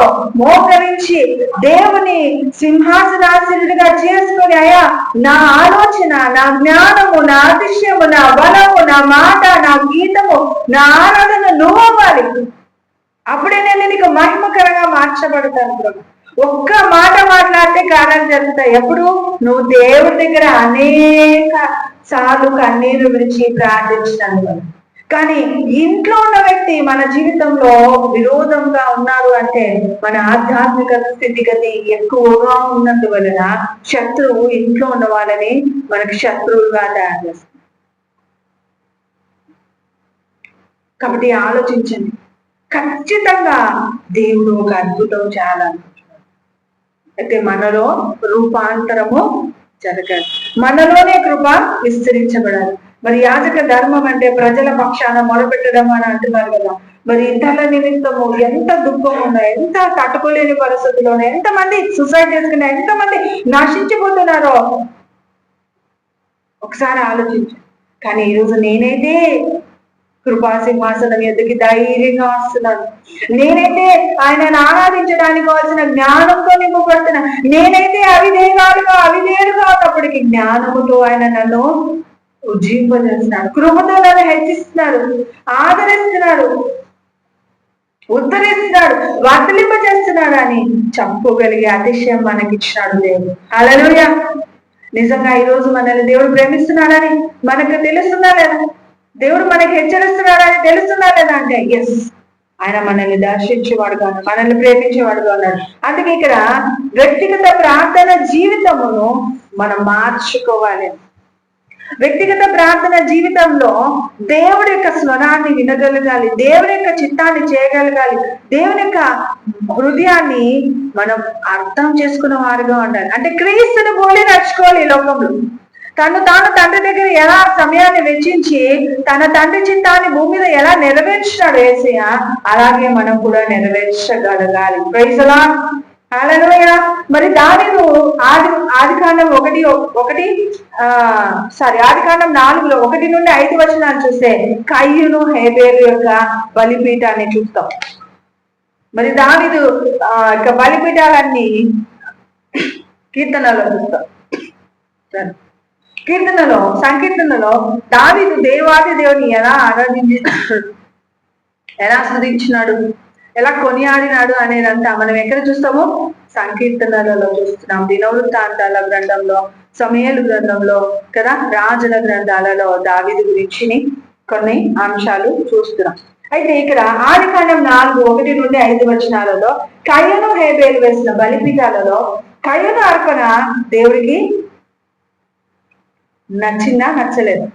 మోకరించి దేవుని సింహాసనాసనుడిగా చేసుకుని, అయ్యా నా ఆలోచన, నా జ్ఞానము, నా అతిశయము, నా బలము, నా మాట, నా గీతము, నా ఆరాధన నువ్వు అవ్వాలి. అప్పుడే నేను నీకు మహిమకరంగా మార్చబడతాను ప్రభు. ఒక్క మాట మాట్లాడితే కార్యాలు జరుగుతాయి. ఎప్పుడు నువ్వు దేవుడి దగ్గర అనేక సార్లు కన్నీరు విడిచి ప్రార్థించినాను. కానీ ఇంట్లో ఉన్న వ్యక్తి మన జీవితంలో విరోధంగా ఉన్నారు అంటే మన ఆధ్యాత్మిక స్థితిగతి ఎక్కువగా ఉన్నందువలన శత్రువు ఇంట్లో ఉన్న వాళ్ళని మనకి శత్రువులుగా తయారు చేస్తుంది. కాబట్టి ఆలోచించండి, ఖచ్చితంగా దేవుడు ఒక అద్భుతం చేయాలనుకుంటున్నాడు. అయితే మనలో రూపాంతరము జరగాలి, మనలోనే కృప విస్తరించబడాలి. మరి యాజక ధర్మం అంటే ప్రజల పక్షాన మొరపెట్టడం అని అంటున్నారు కదా. మరి ఇతరుల నిమిత్తము ఎంత దుఃఖం ఉన్నా, ఎంత తట్టుకోలేని పరిస్థితుల్లో ఎంతమంది సూసైడ్ చేసుకున్నా, ఎంతమంది నశించిపోతున్నారో ఒకసారి ఆలోచించండి. కానీ ఈరోజు నేనైతే కృపా సింహాసనం ఎదుకి ధైర్యంగా వస్తున్నాను. నేనైతే ఆయనను ఆరాధించడానికి కావాల్సిన జ్ఞానంతో నింపబడుతున్నా. నేనైతే అవిధేయులుగా ఉన్నప్పటికీ జ్ఞానముతో ఆయన నన్ను ఉజ్జీంపజేస్తున్నాడు, కృపతో నన్ను హెచ్చిస్తున్నాడు, ఆదరిస్తున్నాడు, ఉద్ధరిస్తున్నాడు, వర్ధలింపజేస్తున్నాడు అని చెప్పుకోగలిగే అతిశయం మనకిచ్చినాడు దేవుడు. హల్లెలూయా. నిజంగా ఈరోజు మనల్ని దేవుడు ప్రేమిస్తున్నాడని మనకు తెలుస్తుందా లేదా? దేవుడు మనకి హెచ్చరిస్తున్నాడని తెలుస్తుందా లేదా అంటే ఎస్, ఆయన మనల్ని దర్శించేవాడుగా ఉన్నాడు, మనల్ని ప్రేమించేవాడుగా ఉన్నాడు. అందుకే ఇక్కడ వ్యక్తిగత ప్రార్థన జీవితమును మనం మార్చుకోవాలి. వ్యక్తిగత ప్రార్థన జీవితంలో దేవుడి యొక్క స్వరాన్ని వినగలగాలి, దేవుడి యొక్క చిత్తాన్ని చేయగలగాలి, దేవుని యొక్క హృదయాన్ని మనం అర్థం చేసుకున్న వారుగా ఉండాలి. అంటే క్రీస్తుని పోలి నడుచుకోవాలి. ఈ లోకంలో తాను తండ్రి దగ్గర ఎలా సమయాన్ని వెచ్చించి తన తండ్రి చిత్తాన్ని భూమి మీద ఎలా నెరవేర్చినాడు యేసయ్య, అలాగే మనం కూడా నెరవేర్చగలగాలి. Praise Lord. హల్లెలూయా. మరి దావీదు ఆదికాండం 4లో 1 నుండి 5 వచనాలు చూస్తే కయ్యూను హేబేలు యొక్క బలిపీఠాన్ని చూస్తాం. మరి దావీదు బలిపీఠాలన్నీ కీర్తనలో చూస్తాం. సంకీర్తనలో దావీదు దేవాది దేవుని ఎలా ఎలా స్తుతించినాడు, ఎలా కొనియాడినాడు అనేదంతా మనం ఎక్కడ చూస్తాము? సంకీర్తనలలో చూస్తున్నాం. దినవృత్తాంతాల గ్రంథంలో, సమూయేలు గ్రంథంలో కదా, రాజుల గ్రంథాలలో దావీదు గురించి కొన్ని అంశాలు చూస్తున్నాం. అయితే ఇక్కడ ఆదికాండం 4:1 నుండి 5 వచనాలలో కయ్యూను హేబేలు వేసిన బలిపీఠాలలో కయ్యూను అర్పణ దేవుడికి నచ్చిందా, నచ్చలేదు?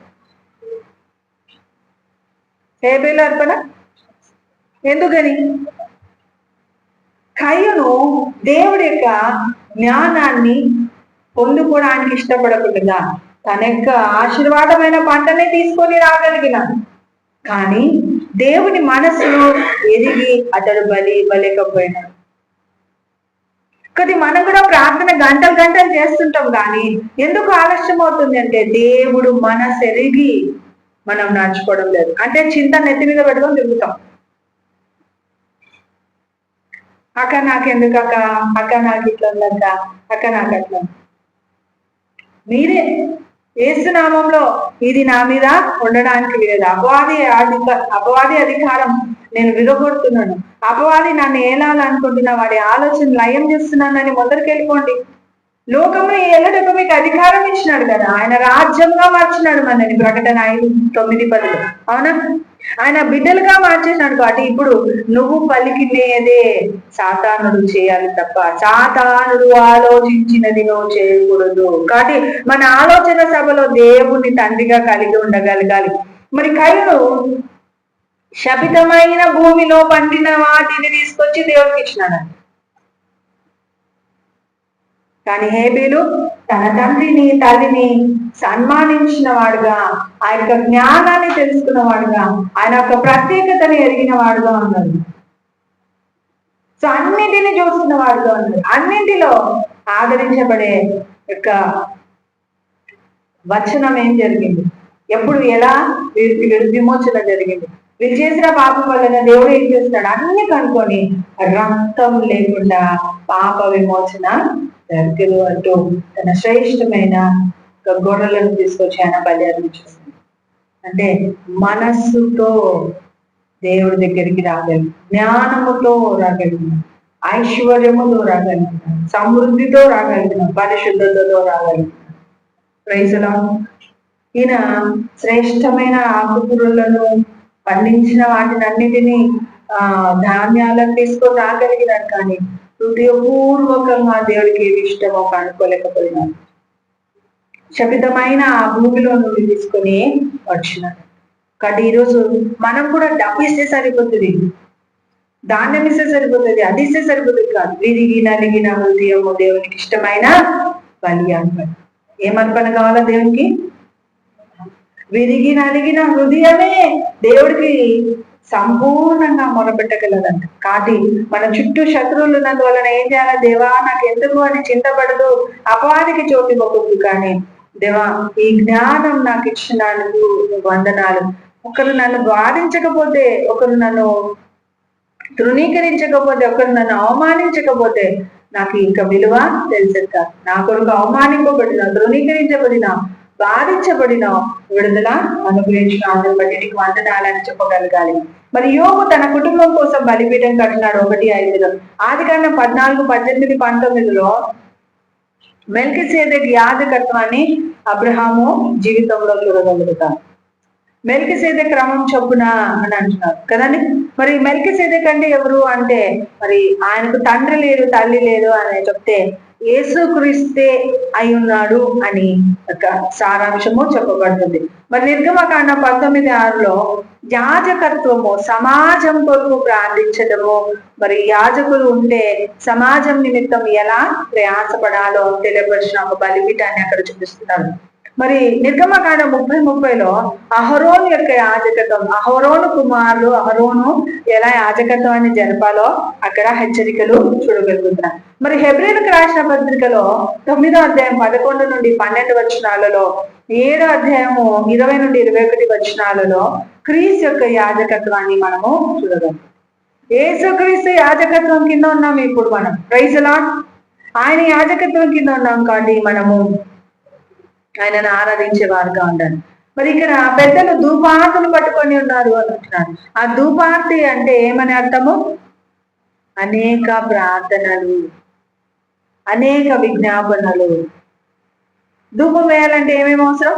హేబేలు అర్పణ ఎందుకని? కయ్యూను దేవుడి యొక్క జ్ఞానాన్ని పొందుకోవడానికి ఇష్టపడకుండా తన యొక్క ఆశీర్వాదమైన పంటనే తీసుకొని రాగలిగినాడు. కానీ దేవుని మనసులో ఎదిగి అతడు బలికపోయినాడు. కొద్ది మనం కూడా ప్రార్థన గంటలు చేస్తుంటాం, కానీ ఎందుకు ఆలస్యం అవుతుంది అంటే దేవుడు మనసు ఎరిగి మనం నడుచుకోవడం లేదు. అంటే చింత నెత్తి మీద పెట్టుకొని తిరుగుతాం. అక్క నాకెందుకు అక్క, అక్క నాకు ఇట్లా ఉందక్క, అక్క నాకు అట్లా. మీరే యేసు నామంలో ఇది నా మీద ఉండడానికి లేదు. అపవాది అధికారం నేను విరగొడుతున్నాను. అపవాది నన్ను ఏలాలనుకుంటున్నా, వాడి ఆలోచన లయం చేస్తున్నానని మొదటికి వెళ్ళిపోండి. లోకంలో ఏళ్ళటకు మీకు అధికారం ఇచ్చినాడు కదా, ఆయన రాజ్యంగా మార్చినాడు మనని. ప్రకటన 5:9-10. అవునా? ఆయన బిడ్డలుగా మార్చేసినాడు. కాబట్టి ఇప్పుడు నువ్వు పలికినేదే సాతానుడు చేయాలి తప్ప సాతానుడు ఆలోచించినది నువ్వు చేయకూడదు. కాబట్టి మన ఆలోచన సభలో దేవుణ్ణి తండ్రిగా కలిగి ఉండగలగాలి. మరి కయ్యూను శపితమైన భూమిలో పండిన వాటిని తీసుకొచ్చి దేవుడికి ఇచ్చినాడు. కానీ హేబేలు తన తండ్రిని తల్లిని సన్మానించిన వాడుగా, ఆయన యొక్క జ్ఞానాన్ని తెలుసుకున్న వాడుగా, ఆయన యొక్క ప్రత్యేకతను ఎరిగిన వాడుగా ఉన్నాడు. సో అన్నింటినీ చూస్తున్న వాడుగా ఉన్నాడు. అన్నింటిలో ఆదరించబడే యొక్క వచనం ఏం జరిగింది? ఎప్పుడు ఎలా వీరికి విమోచన జరిగింది. వీళ్ళు చేసిన పాపం వలన దేవుడు ఏం చేస్తున్నాడు, అన్ని కనుక్కొని రక్తం లేకుండా పాప విమోచన జరగదు అంటూ తన శ్రేష్టమైన గొర్రెలను తీసుకొచ్చి ఆయన బలి అర్పించేస్తుంది. అంటే మనస్సుతో దేవుడి దగ్గరికి రాగలిగి, జ్ఞానముతో రాగలిగిన, ఐశ్వర్యముతో రాగలిగిన, సమృద్ధితో రాగలిగిన, పరిశుద్ధతతో రాగలిగిన. Praise lord. ఈయన శ్రేష్టమైన ఆకుకూరలను పండించిన వాటిని అన్నిటినీ ధాన్యాలను తీసుకొని రాగలిగినాడు. కానీ హృదయపూర్వకంగా దేవుడికి ఏది ఇష్టమో కనుక్కోలేకపోయినాడు. శపితమైన ఆ భూమిలో నుండి తీసుకొని వచ్చినాడు. కాబట్టి ఈరోజు మనం కూడా డబ్బు ఇస్తే సరిపోతుంది, ధాన్యం ఇస్తే సరిపోతుంది, అది ఇస్తే సరిపోతుంది కాదు. విరిగి నలిగిన హృదయము దేవునికి ఇష్టమైన బలి అర్పణ. ఏమర్పణ కావాలా దేవునికి? విరిగి నలిగిన హృదయమే దేవుడికి సంపూర్ణంగా మొరపెట్టగలదంట. కాబట్టి మన చుట్టూ శత్రువులు ఉన్నందువలన ఏం చేయాలా? దేవా నాకు ఎందుకు అని చింతపడదు, అపవాదికి చోటు ఇవ్వకూడదు. కానీ దేవా ఈ జ్ఞానం నాకు ఇచ్చినందుకు వందనాలు. ఒకరు నన్ను బాధించకపోతే, ఒకరు నన్ను తృణీకరించకపోతే, ఒకరు నన్ను అవమానించకపోతే నాకు ఇంకా విలువ తెలిసేది కాదు. నా కొరకు అవమానింపబడిన, తృణీకరించబడిన, బాధించబడిన, విడుదల అనుగ్రహించిన అందరి బట్టి నీకు వందనాలని చెప్పగలగాలి. మరి యోగు తన కుటుంబం కోసం బలిపీఠం కట్టినాడు. 1:5 ఆదికాండం 14:18-19 మెల్కీసెదెకు యాజకత్వాన్ని అబ్రహాము జీవితంలో చూడగలుగుతాం. మెల్కీసెదెకు క్రమం చొప్పున అని అంటున్నారు కదండి. మరి మెల్కీసెదెకు అంటే ఎవరు అంటే, మరి ఆయనకు తండ్రి లేరు, తల్లి లేదు అని చెప్తే యేసుక్రీస్తే అయి ఉన్నాడు అని ఒక సారాంశము చెప్పబడుతుంది. మరి నిర్గమకాండం 19:6 యాజకత్వము సమాజం కొరకు ప్రార్థించడము, మరి యాజకులు ఉంటే సమాజం నిమిత్తం ఎలా ప్రయాసపడాలో తెలియపరిచిన ఒక బలిపీఠాన్ని అక్కడ చూపిస్తున్నారు. మరి నిర్గమకాండం 30:30 అహరోను యొక్క యాజకత్వం, అహరోను కుమారులు అహరోను ఎలా యాజకత్వాన్ని జరపాలో అక్కడ హెచ్చరికలు చూడగలుగుతున్నారు. మరి హెబ్రీయులకు రాసిన పత్రికలో 9:11-12 వచనాలలో, 7:20-21 వచనాలలో క్రీస్తు యొక్క యాజకత్వాన్ని మనము చూడగలం. యేసుక్రీస్తు యాజకత్వం కింద ఉన్నాం ఇప్పుడు మనం. Praise Lord. ఆయన యాజకత్వం కింద ఉన్నాం కాబట్టి మనము ఆయనను ఆరాధించే వారుగా ఉండాలి. మరి ఇక్కడ పెద్దలు ధూపార్తులు పట్టుకొని ఉన్నారు అని అంటున్నారు. ఆ ధూపార్తి అంటే ఏమని అర్థము? అనేక ప్రార్థనలు, అనేక విజ్ఞాపనలు. ధూపం వేయాలంటే ఏమేమి అవసరం?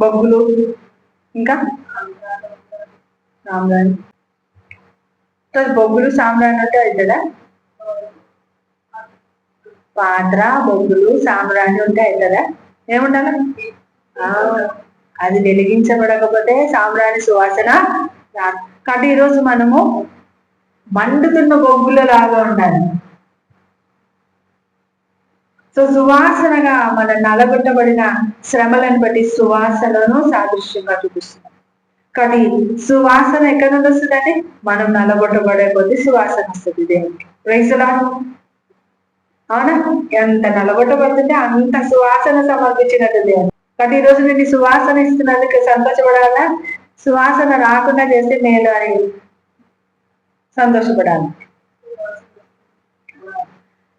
బొగ్గులు, ఇంకా సాంబ్రాణి. బొగ్గులు సాంబ్రాణి అంటే అవుతుందా? పాత్ర, బొగ్గులు, సాంబ్రాణి ఉంటే అవుతుందా? ఏముండాలి? అది వెలిగించబడకపోతే సాంబ్రాణి సువాసన రాదు. కాబట్టి ఈరోజు మనము మండుతున్న బొగ్గుల లాగా ఉండాలి. సో సువాసనగా మన నలగొట్టబడిన శ్రమలను బట్టి సువాసనను సాదృశ్యంగా చూపిస్తున్నాం. కానీ సువాసన ఎక్కడ నుండి వస్తుందంటే, మనం నలగొట్టబడే కొద్ది సువాసన వస్తుంది దేవునికి. Praise Lord. అవునా? ఎంత నలగొట్టబడుతుంటే అంత సువాసన సమర్పించినట్టు దేవుడు. కాబట్టి ఈ రోజు నేను సువాసన ఇస్తున్నందుకు సంతోషపడాలా? సువాసన రాకుండా చేస్తే మేలు అని సంతోషపడాలి.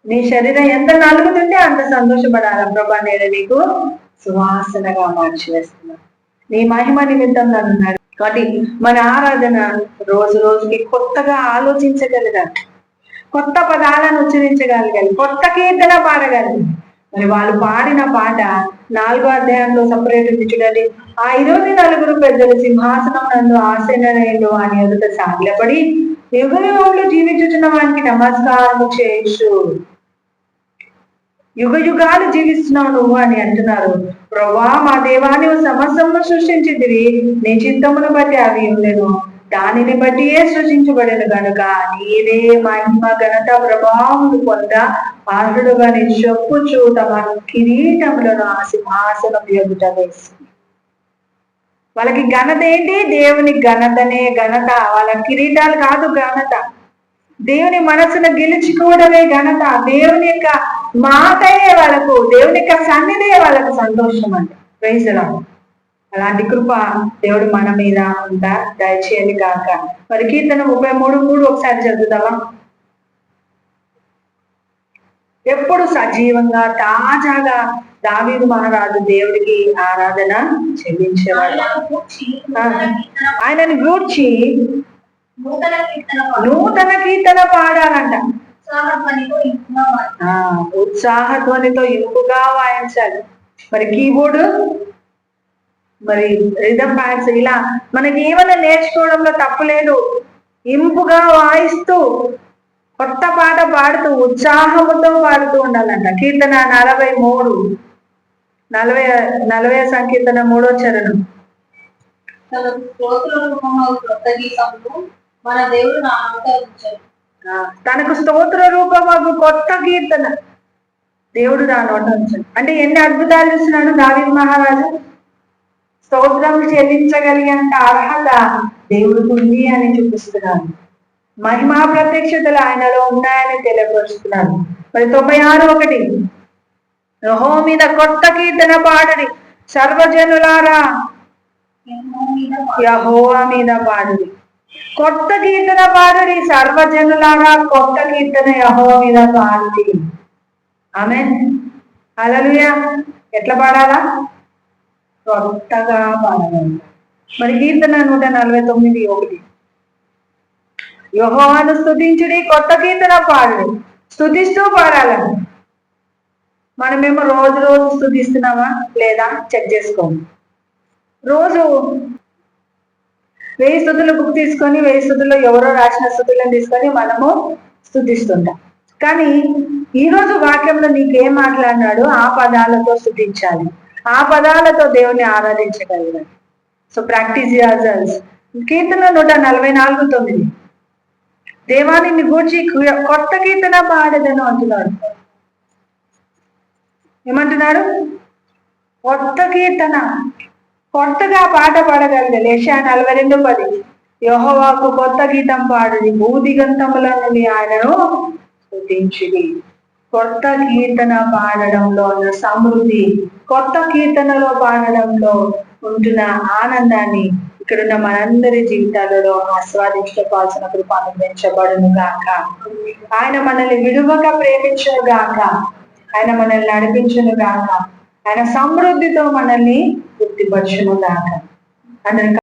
నీ శరీరం ఎంత నలుగుతుంటే అంత సంతోషపడాలి. ప్రభా నేను నీకు సువాసనగా మార్చి వేస్తున్నాను, నీ మహిమ నిమిత్తం నన్ను. కాబట్టి మన ఆరాధన రోజు రోజుకి కొత్తగా ఆలోచించగలగాలి, కొత్త పదాలను ఉచ్చరించగలగాలి, కొత్త కీర్తన పాడగలగాలి. మరి వాళ్ళు పాడిన పాట 4వ అధ్యాయంలో సపరేట్ ఉంది చూడండి. ఆ 24 పెద్దలు సింహాసనం నందు ఆసీనులైన అని ఎదుట సాగిలపడి యుగయుగంలో జీవించుచున్న వానికి నమస్కారము చేయొచ్చు. యుగ యుగాలు జీవిస్తున్నావు నువ్వు అని అంటున్నారు. ప్రభా మా దేవాన్ని సమస్తమును సృష్టించిదివి, నీ చిత్తమును బట్టి అవి ఉండెను, దానిని బట్టియే సృష్టించబడేను గనుక నీవే మహిమ ఘనత ప్రభావములు పొంద అర్హుడుగా నీ చెప్పుచు తమ కిరీటములను ఆ సింహాసనం ఎదుట వేసి. వాళ్ళకి ఘనత ఏంటి? దేవుని ఘనతనే ఘనత. వాళ్ళ కిరీటాలు కాదు ఘనత, దేవుని మనసును గెలుచుకోవడమే ఘనత. దేవుని యొక్క మాటయే వాళ్ళకు, దేవుని యొక్క సన్నిధే వాళ్ళకు సంతోషం అంట. Praise the Lord. అలాంటి కృప దేవుడు మన మీద ఉంటా దయచేయండి కాక. మరి కీర్తన 33:3 ఒకసారి చదువుదామా? ఎప్పుడు సజీవంగా తాజాగా దావీదు మహారాజు దేవుడికి ఆరాధన చెల్లించేవాడు. ఆయనను గూర్చి నూతన కీర్తన పాడాలంట. ఉత్సాహధ్వనితో ఇంపుగా వాయించాలి. మరి కీబోర్డు, మరి రిథమ్ ప్యాడ్స్, ఇలా మనకి ఏమైనా నేర్చుకోవడంలో తప్పు లేదు. ఇంపుగా వాయిస్తూ కొత్త పాట పాడుతూ ఉత్సాహముతో పాడుతూ ఉండాలంట. కీర్తన 40 సంకీర్తన 3వ చరణం. తనకు స్తోత్ర రూపమగు కొత్త కీర్తన దేవుడు నా నోట ఉంచాడు. అంటే ఎన్ని అద్భుతాలు చూస్తున్నాడు దావీదు మహారాజు. స్తోత్రం చెల్లించగలిగేంత అర్హత దేవుడికి ఉంది అని చూపిస్తున్నాడు. మహిమా ప్రత్యక్షతలు ఆయనలో ఉన్నాయని తెలియపరుస్తున్నాడు. మరి 96:1 యెహోవా మీద కొత్త కీర్తన పాడుడి సర్వజనులారా, యెహోవా మీద పాడుడి. కొత్త కీర్తన పాడుడి సర్వజనులారా, కొత్త కీర్తన యెహోవా మీద పాడుడి. ఆమేన్, హల్లెలూయా. ఎట్లా పాడాలా? కొత్తగా పాడాలి. మరి కీర్తన 149:1 యెహోవాను స్తుతించుడి, కొత్త కీర్తన పాడుడి. స్తుతిస్తూ పాడాలని. మనమేమో రోజు స్తుతిస్తున్నామా లేదా చెక్ చేసుకోండి. రోజు 1000 స్తుతులు బుక్ తీసుకొని 1000 స్తుతుల్లో ఎవరో రాసిన స్తుతులను తీసుకొని మనము స్తుతిస్తుంటాం. కానీ ఈరోజు వాక్యంలో నీకేం మాట్లాడినాడు ఆ పదాలతో స్తుతించాలి, ఆ పదాలతో దేవుని ఆరాధించగలగాలి. So practice యువర్సెల్వ్స్. కీర్తన 144:9 దేవాన్ని గూర్చి కొత్త కీర్తన పాడేదను అంటున్నాడు. ఏమంటున్నాడు? కొత్త కీర్తన, కొత్తగా పాట పాడగలిగే. యెషయా 42:10 యెహోవాకు కొత్త గీతం పాడుడి, భూదిగంతముల నుండి ఆయనను స్తుతించుడి. కొత్త కీర్తన పాడడంలో ఉన్న సమృద్ధి, కొత్త కీర్తనలో పాడడంలో ఉంటున్న ఆనందాన్ని ఇక్కడున్న మనందరి జీవితాలలో ఆస్వాదించుకోవాల్సిన కృప అనుగ్రహించబడును గాక. ఆయన మనల్ని విడువక ప్రేమించును గాక. ఆయన మనల్ని నడిపించును గాక. ఆయన సమృద్ధితో మనల్ని తృప్తిపరచును గాక. అందరికీ